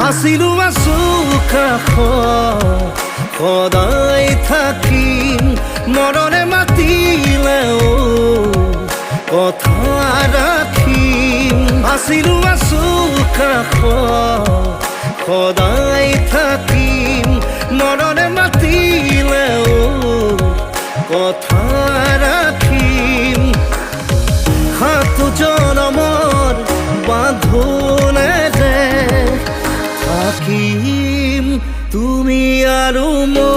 আছিলো আছো কাষত সদায় থাকিম মৰৰে মাতিলেও কথা ৰাখিম আছিলো আছো কাষত সদায় থাকিম মৰৰে মাতিলেও কথা ৰাখিম সাতো জনমৰ বাঁধোনেৰে থাকিম তুমি আৰু মই